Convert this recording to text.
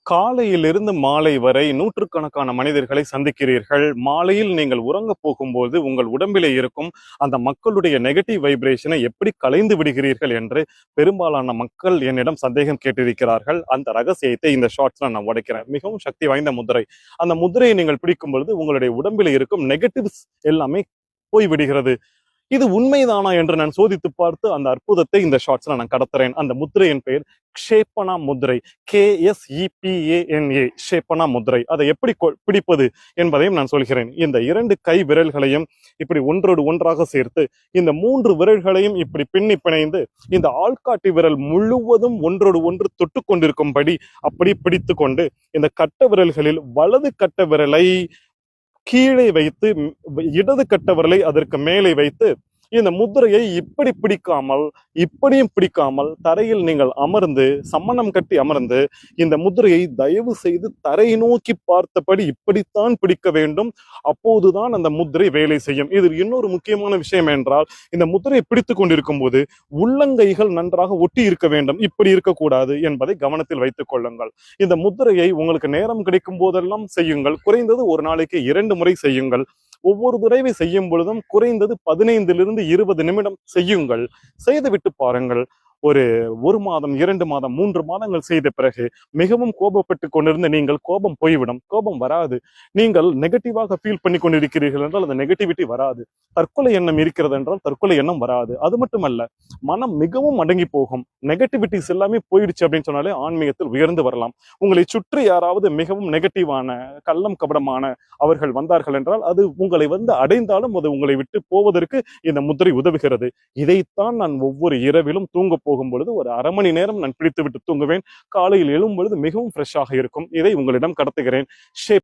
காலையிலிருந்து மாலை வரை நூற்றுக்கணக்கான மனிதர்களை சந்திக்கிறீர்கள். மாலையில் நீங்கள் உறங்கப் போகும்போது உங்கள் உடம்பிலே இருக்கும் அந்த மக்களுடைய நெகட்டிவ் வைப்ரேஷனை எப்படி களைந்து விடுகிறீர்கள் என்று பெரும்பாலான மக்கள் என்னிடம் சந்தேகம் கேட்டிருக்கிறார்கள். அந்த ரகசியத்தை இந்த ஷார்ட்ஸ்ல நான் உடைக்கிறேன். மிகவும் சக்தி வாய்ந்த முதிரை. அந்த முதிரையை நீங்கள் பிடிக்கும் பொழுது உங்களுடைய உடம்பிலே இருக்கும் நெகட்டிவ்ஸ் எல்லாமே போய்விடுகிறது. இது உண்மைதானா என்று நான் சோதித்து பார்த்து அந்த அற்புதத்தை இந்த ஷார்ட்ஸ்ல நான் கடத்துறேன். அந்த முத்திரையின் பெயர் க்ஷேபனா முத்திரை. KSEPANA க்ஷேபனா முத்திரை. அதை எப்படி பிடிப்பது என்பதையும் நான் சொல்கிறேன். இந்த 2 கை விரல்களையும் இப்படி ஒன்றோடு ஒன்றாக சேர்த்து இந்த 3 விரல்களையும் இப்படி பின்னி பிணைந்து இந்த ஆள்காட்டி விரல் முழுவதும் ஒன்றோடு ஒன்று தொட்டு கொண்டிருக்கும்படி அப்படி பிடித்து கொண்டு இந்த கட்ட விரல்களில் வலது கட்ட விரலை கீழே வைத்து இடது கட்ட விரலை அதற்கு மேலே வைத்து இந்த முத்திரையை இப்படி பிடிக்காமல் இப்படியும் பிடிக்காமல் தரையில் நீங்கள் அமர்ந்து சம்மணம் கட்டி அமர்ந்து இந்த முத்திரையை தயவு செய்து தரையை நோக்கி பார்த்தபடி இப்படித்தான் பிடிக்க வேண்டும். அப்போதுதான் அந்த முத்திரை வேலை செய்யும். இதில் இன்னொரு முக்கியமான விஷயம் என்றால், இந்த முத்திரையை பிடித்து கொண்டிருக்கும் போது உள்ளங்கைகள் நன்றாக ஒட்டி இருக்க வேண்டும், இப்படி இருக்கக்கூடாது என்பதை கவனத்தில் வைத்துக் கொள்ளுங்கள். இந்த முத்திரையை உங்களுக்கு நேரம் கிடைக்கும் போதெல்லாம் செய்யுங்கள். குறைந்தது ஒரு நாளைக்கு 2 முறை செய்யுங்கள். ஒவ்வொரு தடவை செய்யும் பொழுதும் குறைந்தது 15 to 20 நிமிடம் செய்யுங்கள். செய்துவிட்டு பாருங்கள். ஒரு மாதம், 2 மாதம், 3 மாதங்கள் செய்த பிறகு மிகவும் கோபப்பட்டு கொண்டிருந்த நீங்கள் கோபம் போய்விடும். கோபம் வராது. நீங்கள் நெகட்டிவாக ஃபீல் பண்ணி கொண்டிருக்கிறீர்கள் என்றால் அந்த நெகட்டிவிட்டி வராது. தற்கொலை எண்ணம் இருக்கிறது என்றால் தற்கொலை எண்ணம் வராது. அது மட்டுமல்ல, மனம் மிகவும் அடங்கி போகும். நெகட்டிவிட்டிஸ் எல்லாமே போயிடுச்சு அப்படின்னு சொன்னாலே ஆன்மீகத்தில் உயர்ந்து வரலாம். உங்களை சுற்றி யாராவது மிகவும் நெகட்டிவான, கள்ளம் கபடமான அவர்கள் வந்தார்கள் என்றால் அது உங்களை வந்து அடைந்தாலும் அது உங்களை விட்டு போவதற்கு இந்த முத்திரை உதவுகிறது. இதைத்தான் நான் ஒவ்வொரு இரவிலும் தூங்க போகும் பொழுது ஒரு அரை மணி நேரம் நான் பிடித்து விட்டு தூங்குவேன். காலையில் எழும் பொழுது மிகவும் ஃப்ரெஷ்ஷாக இருக்கும். இதை உங்களிடம் கடத்துகிறேன். ஷேப்